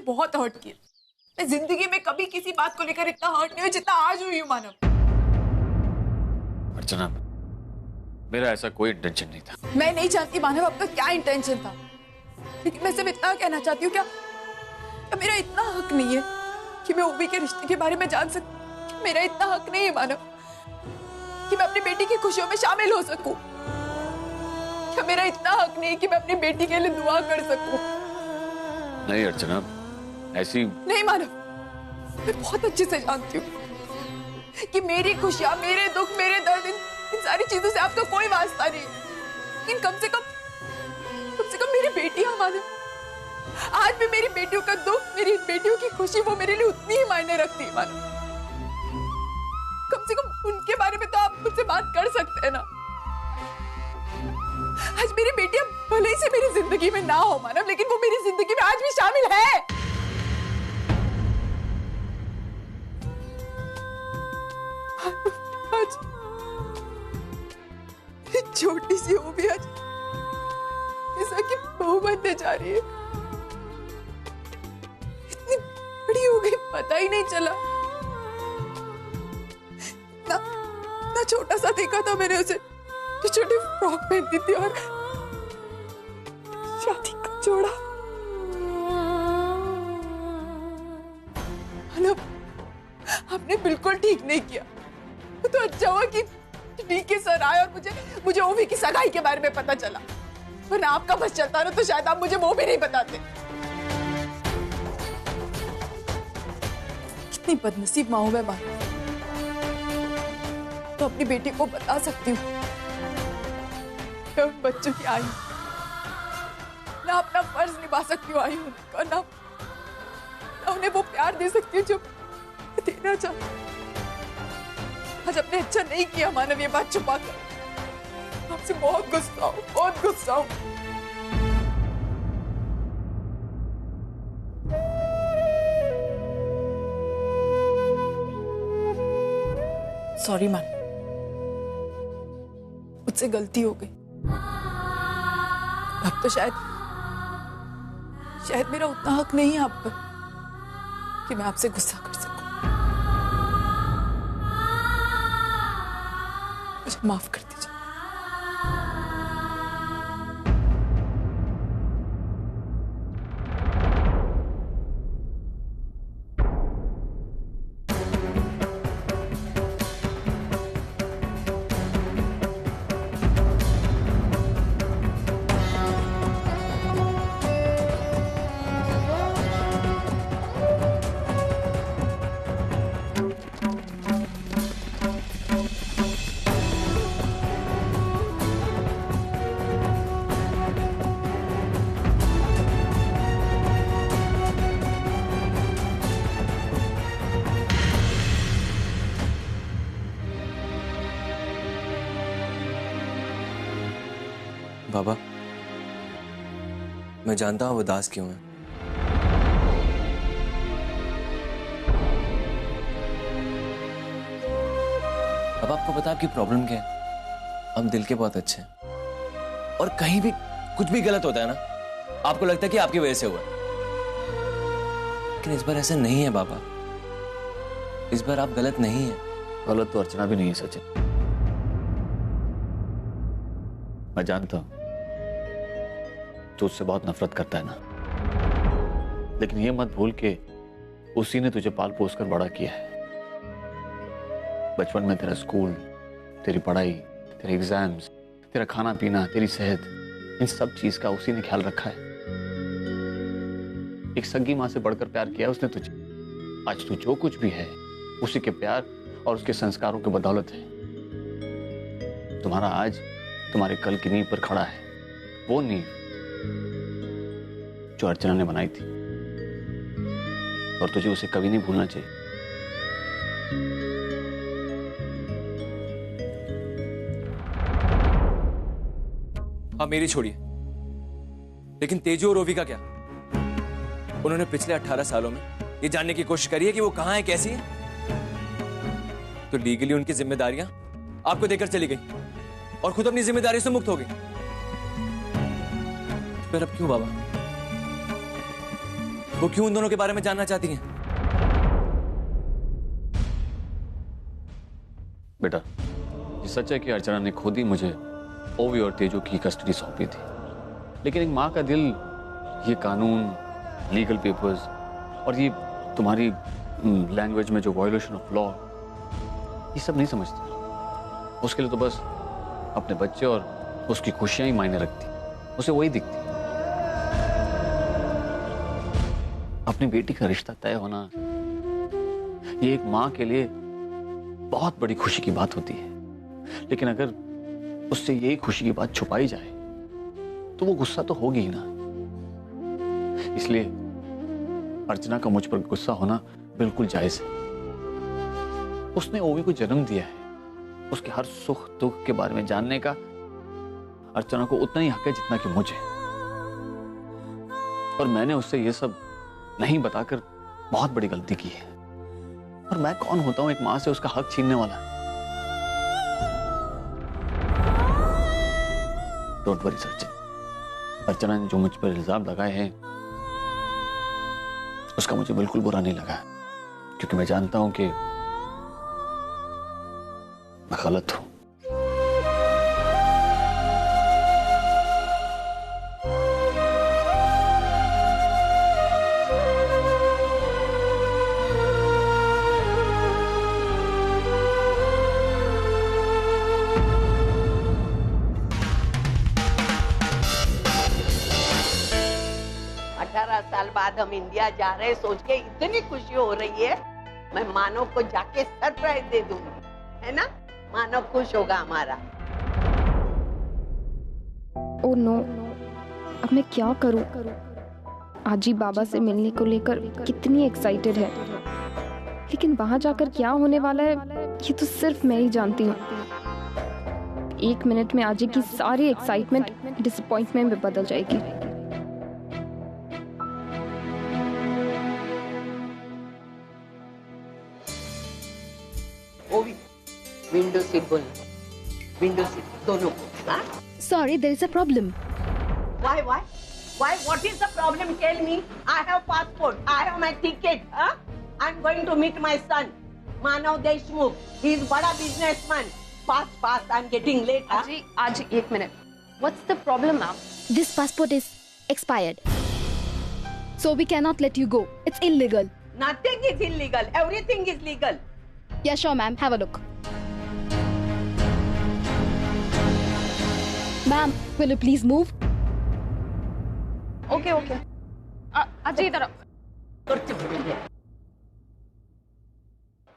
बहुत हर्ट किया। मैं जिंदगी में कभी किसी बात को लेकर इतना हर्ट नहीं हुई जितना आज हुई हूँ मानव। अर्चना, मेरा ऐसा कोई इंटेंशन नहीं था। मैं नहीं जानती मानव आपका क्या इंटेंशन था, लेकिन मैं सिर्फ इतना कहना चाहती हूँ, क्या मेरा इतना हक नहीं है कि मैं ओवी के रिश्ते के बारे में जान सकूं? मेरा इतना हक नहीं है मानव कि मैं अपनी बेटी की खुशियों में शामिल हो सकूं? क्या मेरा इतना हक नहीं है कि मैं अपनी बेटी के लिए दुआ कर सकूं? नहीं अर्चना, ऐसी नहीं मानव, मैं बहुत अच्छे से जानती हूँ कि मेरी खुशियां, मेरे दुख, मेरे दर्द, इन सारी चीजों से आपका कोई वास्ता नहीं, लेकिन कम से कम मेरी बेटियां मानव, आज भी मेरी बेटियों का दुख, मेरी बेटियों की खुशी, वो मेरे लिए उतनी ही मायने रखती है मानव। कम से कम उनके बारे में तो आप मुझसे बात कर सकते हैं ना। आज मेरी बेटियां भले ही से मेरी जिंदगी में ना हो मानव, लेकिन वो मेरी जिंदगी में आज भी शामिल है। आज छोटी सी वो भी आज ऐसा कि बहू बनने जा रही है। इतनी बड़ी हो गई, पता ही नहीं चला। ना छोटा सा देखा था मैंने उसे, जो छोटी फ्रॉक पहनती थी और शादी का जोड़ा। आपने बिल्कुल ठीक नहीं किया। तो अच्छा हुआ कि डीके सर आए और मुझे ओवी की सगाई के बारे में पता चला, वरना आपका बस चलता ना तो शायद आप मुझे वो भी नहीं बताते। कितनी बदनसीब माँ हूं मैं बात, तो अपनी बेटी को बता सकती हूँ मैं उन बच्चों की आई ना अपना फर्ज निभा सकती हूँ आई हूँ, ना उन्हें वो प्यार दे सकती हूँ जो देना चाहती। आज अपने अच्छा नहीं किया मानव, ये बात छुपा कर। आपसे बहुत गुस्सा हूँ, बहुत गुस्सा हूँ। सॉरी मान, मुझसे गलती हो गई। अब तो शायद मेरा उतना हक नहीं है आप पर कि मैं आपसे गुस्सा कर सकूं। मुझे माफ कर दीजिए। बाबा, मैं जानता हूं उदास क्यों है। अब आपको पता आपकी प्रॉब्लम क्या है। हम दिल के बहुत अच्छे हैं और कहीं भी कुछ भी गलत होता है ना, आपको लगता है कि आपकी वजह से हुआ, लेकिन इस बार ऐसा नहीं है बाबा। इस बार आप गलत नहीं है। गलत तो अर्चना भी नहीं है सचिन, मैं जानता हूं तू उससे बहुत नफरत करता है ना, लेकिन ये मत भूल के उसी ने तुझे पाल पोस कर बड़ा किया है। बचपन में तेरा स्कूल, तेरी पढ़ाई, तेरे एग्जाम्स, तेरा खाना पीना, तेरी सेहत, इन सब चीज का उसी ने ख्याल रखा है। एक सगी माँ से बढ़कर प्यार किया उसने तुझे। आज तू जो कुछ भी है उसी के प्यार और उसके संस्कारों की बदौलत है। तुम्हारा आज तुम्हारे कल की नींव पर खड़ा है, वो नींव जो अर्चना ने बनाई थी, और तुझे उसे कभी नहीं भूलना चाहिए। हाँ, मेरी छोड़िए, लेकिन तेजू और ओवी का क्या? उन्होंने पिछले 18 सालों में ये जानने की कोशिश करी है कि वो कहां है, कैसी है, तो लीगली उनकी जिम्मेदारियां आपको देकर चली गई और खुद अपनी जिम्मेदारी से मुक्त हो गई। फिर अब क्यों बाबा? वो क्यों उन दोनों के बारे में जानना चाहती हैं? बेटा, ये सच है कि अर्चना ने खुद ही मुझे ओवी और तेजो की कस्टडी सौंपी थी, लेकिन एक माँ का दिल ये कानून, लीगल पेपर्स और ये तुम्हारी लैंग्वेज में जो वायोलेशन ऑफ लॉ, ये सब नहीं समझती। उसके लिए तो बस अपने बच्चे और उसकी खुशियां ही मायने रखती, उसे वही दिखती। अपनी बेटी का रिश्ता तय होना ये एक माँ के लिए बहुत बड़ी खुशी की बात होती है, लेकिन अगर उससे यही खुशी की बात छुपाई जाए तो वो गुस्सा तो होगी ही ना। इसलिए अर्चना का मुझ पर गुस्सा होना बिल्कुल जायज है। उसने ओवी को जन्म दिया है, उसके हर सुख दुख के बारे में जानने का अर्चना को उतना ही हक है जितना कि मुझे। और मैंने उससे ये सब नहीं बताकर बहुत बड़ी गलती की है। और मैं कौन होता हूं एक मां से उसका हक छीनने वाला? डोंट वरी सचिन, अर्चना ने जो मुझ पर इल्जाम लगाए हैं उसका मुझे बिल्कुल बुरा नहीं लगा, क्योंकि मैं जानता हूं कि मैं गलत हूं। साल बाद हम इंडिया जा रहे हैं, सोच के इतनी खुशी हो रही है। मैं मानव को जाके सरप्राइज दे दूंगी, है ना? मानव खुश होगा हमारा। ओह नो, अब मैं क्या करूं? आजी बाबा से मिलने को लेकर कितनी एक्साइटेड है, लेकिन वहां जाकर क्या होने वाला है ये तो सिर्फ मैं ही जानती हूँ। 1 मिनट में आजी की सारी एक्साइटमेंट डिसअपॉइंटमेंट में बदल जाएगी। विंडो सीट बोलना, विंडो सीट दोनों को। Sorry, there is a problem. Why? What is the problem? Tell me. I have passport. I have my ticket. I'm going to meet my son, Manav Deshmukh. He is bada businessman. Fast. I'm getting late. आज 1 minute. What's the problem, ma'am? This passport is expired, so we cannot let you go. It's illegal. Nothing is illegal. Everything is legal. Yeah, sure, ma'am. Have a look. Ma'am, will you please move? Okay. Ajay इधर आओ।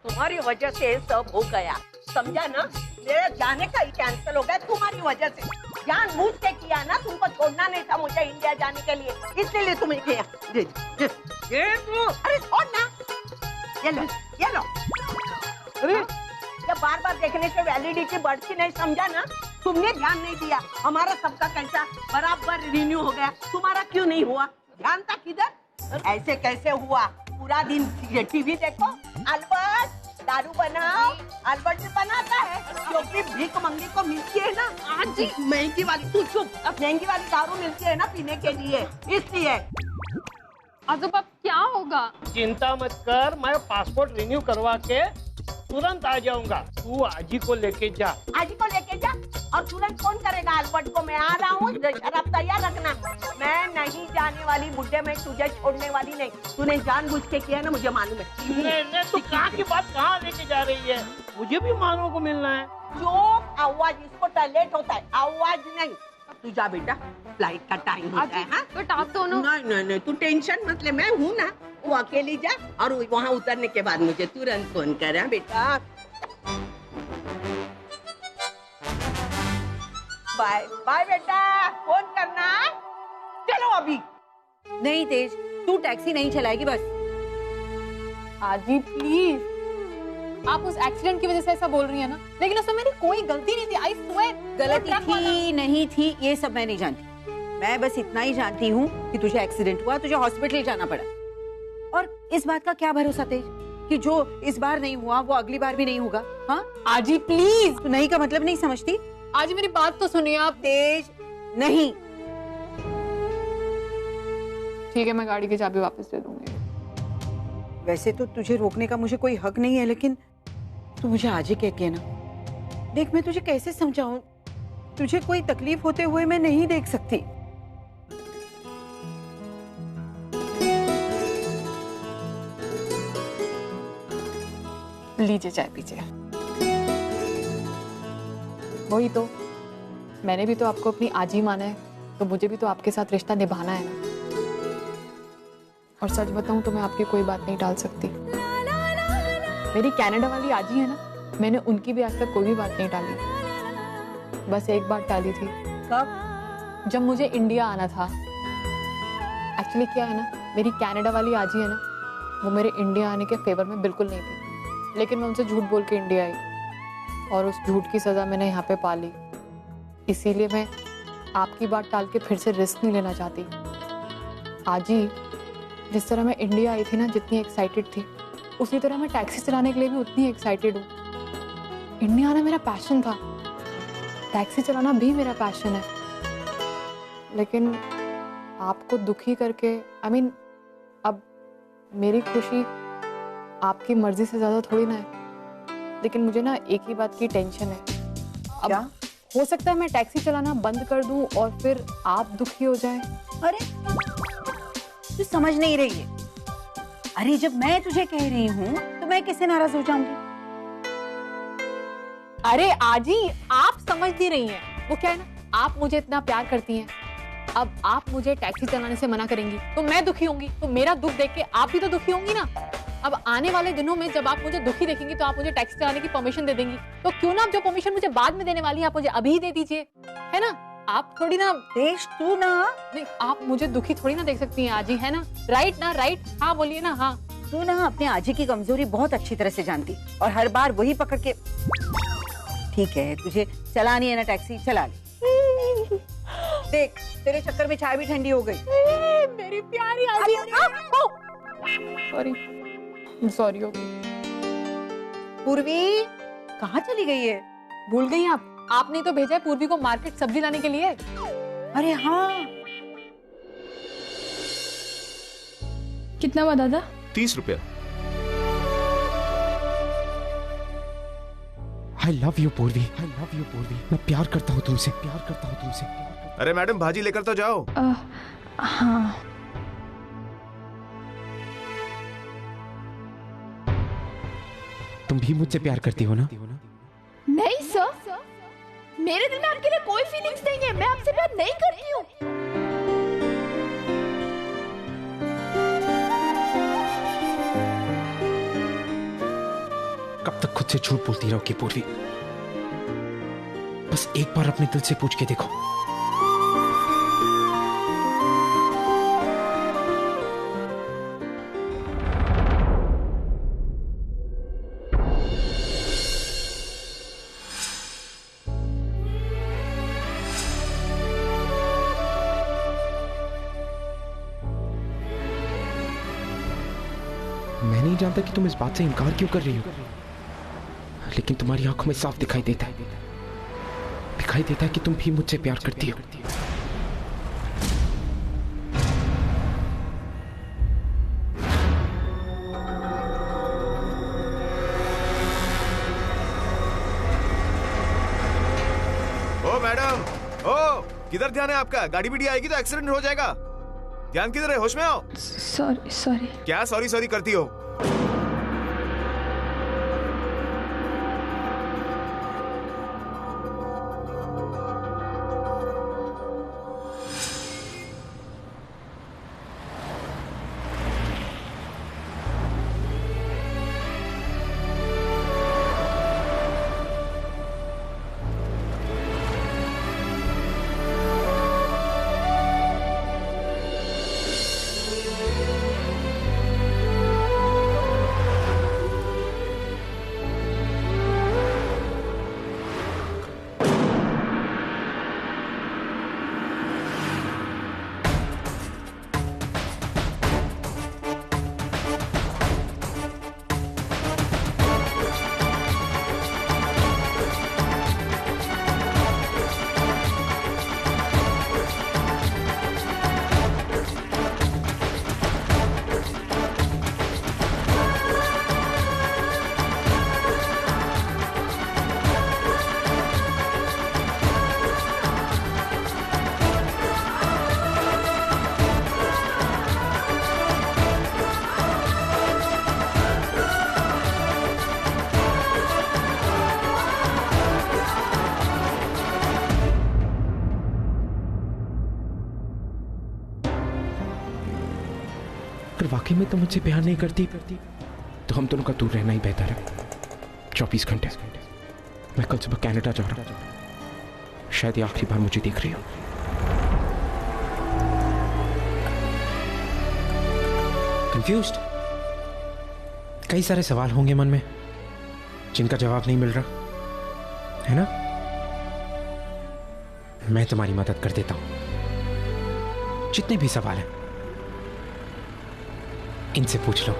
तुम्हारी वजह से सब हो गया, समझा ना? मेरे जाने का ही कैंसिल हो गया तुम्हारी वजह से। जानबूझ के किया ना, तुमको छोड़ना नहीं था मुझे इंडिया जाने के लिए, इसलिए तुम्हें किया। अरे छोड़ ना, ये लो। अरे जब बार देखने से वैलिडिटी बढ़ती नहीं, समझा ना? तुमने ध्यान नहीं दिया, हमारा सबका कैसा बराबर रिन्यू हो गया, तुम्हारा क्यों नहीं हुआ? ध्यान था किधर? ऐसे कैसे हुआ? पूरा दिन टीवी देखो, अल्बर्ट दारू बनाओ, अल्बर्ट भी बनाता है, क्योंकि भीख मंगी को मिलती है ना आजी महंगी वाली, तू चुप, महंगी वाली दारू मिलती है ना पीने के लिए, इसलिए। आजोबा क्या होगा? चिंता मत कर, मैं पासपोर्ट रिन्यू करवा के तुरंत आ जाऊंगा। तू आजी को लेके जा। आजी को लेके जा, और तुरंत फोन करेगा अल्बर्ट को, मैं आ रहा हूँ, शराब तैयार रखना। मैं नहीं जाने वाली बुड्ढे, मैं तुझे छोड़ने वाली नहीं। तूने जानबूझ के किया ना, मुझे मालूम है। नहीं, तू कहाँ की बात कहाँ लेके जा रही है? मुझे भी मानव को मिलना है। जो आवाज, इसको टॉयलेट होता है, आवाज नहीं। तू जा बेटा, फ्लाइट का टाइम होता है। नहीं, तू टेंशन मत ले, मैं हूँ ना। वो अकेली जा, और वहाँ उतरने के बाद मुझे तुरंत फोन कर बेटा। बाय बेटा, फोन करना। चलो अभी। नहीं तेज, तू टैक्सी नहीं चलाएगी बस। आजी प्लीज, आप उस एक्सीडेंट की वजह से ऐसा बोल रही है ना, लेकिन उसमें मेरी कोई गलती नहीं थी। आई स्वेयर, गलती थी नहीं थी ये सब मैं नहीं जानती। मैं बस इतना ही जानती हूँ कि तुझे एक्सीडेंट हुआ, तुझे हॉस्पिटल जाना पड़ा, और इस बात का क्या भरोसा तेज कि जो इस बार नहीं हुआ वो अगली बार भी नहीं होगा? हाँ आजी प्लीज, तू नहीं का मतलब नहीं समझती? आजी मेरी बात तो सुनिए आप। तेज नहीं, ठीक है, मैं गाड़ी की चाबी वापस दे दूंगी। वैसे तो तुझे रोकने का मुझे कोई हक नहीं है, लेकिन तू मुझे आज ही कह के ना, देख मैं तुझे कैसे समझाऊं, तुझे कोई तकलीफ होते हुए मैं नहीं देख सकती। लीजिए चाय पीजिए। वही तो, मैंने भी तो आपको अपनी आजी माना है, तो मुझे भी तो आपके साथ रिश्ता निभाना है ना। और सच बताऊं तो मैं आपकी कोई बात नहीं टाल सकती। मेरी कनाडा वाली आजी है ना, मैंने उनकी भी आज तक कोई भी बात नहीं टाली। बस एक बात टाली थी। कब? जब मुझे इंडिया आना था। एक्चुअली क्या है ना, मेरी कनाडा वाली आजी है ना, वो मेरे इंडिया आने के फेवर में बिल्कुल नहीं थी, लेकिन मैं उनसे झूठ बोल के इंडिया आई और उस झूठ की सजा मैंने यहाँ पे पा ली। इसीलिए मैं आपकी बात टाल के फिर से रिस्क नहीं लेना चाहती। आजी, जिस तरह मैं इंडिया आई थी ना, जितनी एक्साइटेड थी, उसी तरह मैं टैक्सी चलाने के लिए भी उतनी एक्साइटेड हूँ। इंडिया आना मेरा पैशन था, टैक्सी चलाना भी मेरा पैशन है, लेकिन आपको दुखी करके अब मेरी खुशी आपकी मर्जी से ज्यादा थोड़ी ना है। लेकिन मुझे ना एक ही बात की टेंशन है। अब क्या? हो सकता है मैं टैक्सी चलाना बंद कर दूं और फिर आप दुखी हो जाएं। अरे तू समझ नहीं रही है। अरे जब मैं तुझे कह रही हूँ तो मैं कैसे नाराज हो जाऊंगी? अरे आजी, आप समझ नहीं रही हैं। वो क्या है ना, आप मुझे इतना प्यार करती हैं, अब आप मुझे टैक्सी चलाने से मना करेंगी तो मैं दुखी होंगी, तो मेरा दुख देख के आप भी तो दुखी होंगी ना। अब आने वाले दिनों में जब आप मुझे दुखी देखेंगी तो आप मुझे टैक्सी चलाने की परमिशन दे देंगी, तो क्यों ना, आप जो परमिशन मुझे बाद में देने वाली है आप मुझे अभी ही दे दीजिए, है ना। आप थोड़ी ना, देश तू ना, नहीं, आप मुझे दुखी थोड़ी ना देख सकती हैं आजी, है ना। राइट ना, राइट? हाँ बोलिए ना। हाँ, तू ना अपने आजी की कमजोरी बहुत अच्छी तरह से जानती और हर बार वही पकड़ के, ठीक है तुझे चलानी है ना टैक्सी, चला ले। देख तेरे चक्कर में चाय भी ठंडी हो गई। मेरी प्यारी आजी। सॉरी पूर्वी कहाँ चली गई है? भूल गई आप? आपने तो भेजा है पूर्वी को मार्केट सब्जी लाने के लिए। अरे हाँ, कितना हुआ दादा? 30 रुपया। I love you पूर्वी, I love you पूर्वी। मैं प्यार करता हूँ तुमसे, प्यार करता हूँ तुमसे। अरे मैडम भाजी लेकर तो जाओ। हाँ। तुम भी मुझसे प्यार करती हो ना? नहीं सर, मेरे दिल में आपके लिए कोई फीलिंग्स नहीं है, मैं आपसे प्यार नहीं करती हूँ। कब तक खुद से झूठ बोलती रहोगी पूर्वी? बस एक बार अपने दिल से पूछ के देखो। मैं नहीं जानता कि तुम इस बात से इनकार क्यों कर रही हो, लेकिन तुम्हारी आंखों में साफ दिखाई देता है कि तुम भी मुझसे प्यार करती हो। ओ मैडम, ओ किधर ध्यान है आपका? गाड़ी बीड़ी आएगी तो एक्सीडेंट हो जाएगा। ध्यान किधर है? होश में आओ। सॉरी। क्या सॉरी करती हो? अगर वाकई में तुम मुझसे प्यार नहीं करती तो हम दोनों का दूर रहना ही बेहतर है। 24 घंटे। मैं कल सुबह कनाडा जा रहा हूं। शायद ये आखिरी बार मुझे देख रही हो। कंफ्यूज्ड? कई सारे सवाल होंगे मन में जिनका जवाब नहीं मिल रहा है ना। मैं तुम्हारी मदद कर देता हूं। जितने भी सवाल हैं इनसे पूछ लो।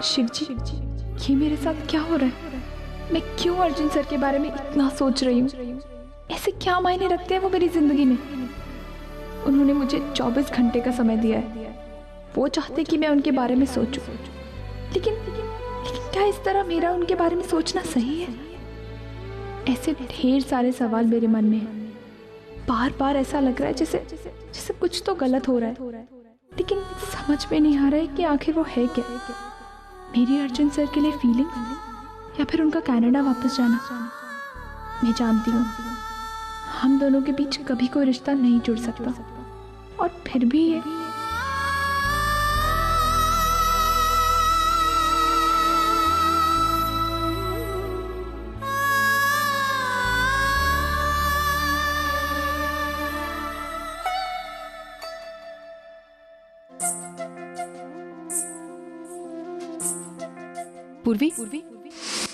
शिव जी, ये मेरे साथ क्या हो रहा है? मैं क्यों अर्जुन सर के बारे में इतना सोच रही हूँ? ऐसे क्या मायने रखते हैं वो मेरी जिंदगी में? उन्होंने मुझे 24 घंटे का समय दिया है। वो चाहते कि मैं उनके बारे में सोचूं, लेकिन क्या इस तरह मेरा उनके बारे में सोचना सही है? ऐसे ढेर सारे सवाल मेरे मन में हैं। बार बार ऐसा लग रहा है जैसे कुछ तो गलत हो रहा है, लेकिन समझ में नहीं आ रहा है कि आखिर वो है क्या। मेरी अर्जुन सर के लिए फीलिंग या फिर उनका कनाडा वापस जाना। मैं जानती हूँ हम दोनों के बीच कभी कोई रिश्ता नहीं जुड़ सकता, और फिर भी ये पूर्वी,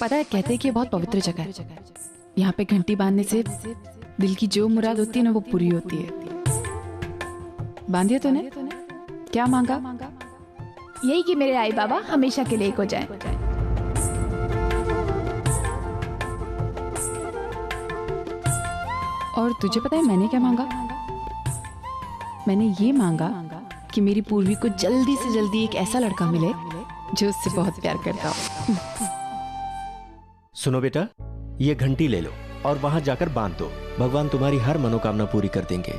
पता है कहते हैं कि ये बहुत पवित्र जगह है। यहाँ पे घंटी बांधने से दिल की जो मुराद होती है ना वो पूरी होती है। बांधिए तूने? क्या मांगा? यही कि मेरे आई बाबा हमेशा के लिए एक हो जाए। और तुझे पता है मैंने क्या मांगा? मैंने ये मांगा कि मेरी पूर्वी को जल्दी से जल्दी एक ऐसा लड़का मिले जो उससे बहुत प्यार करता हो। सुनो बेटा, ये घंटी ले लो और वहां जाकर बांध दो। भगवान तुम्हारी हर मनोकामना पूरी कर देंगे।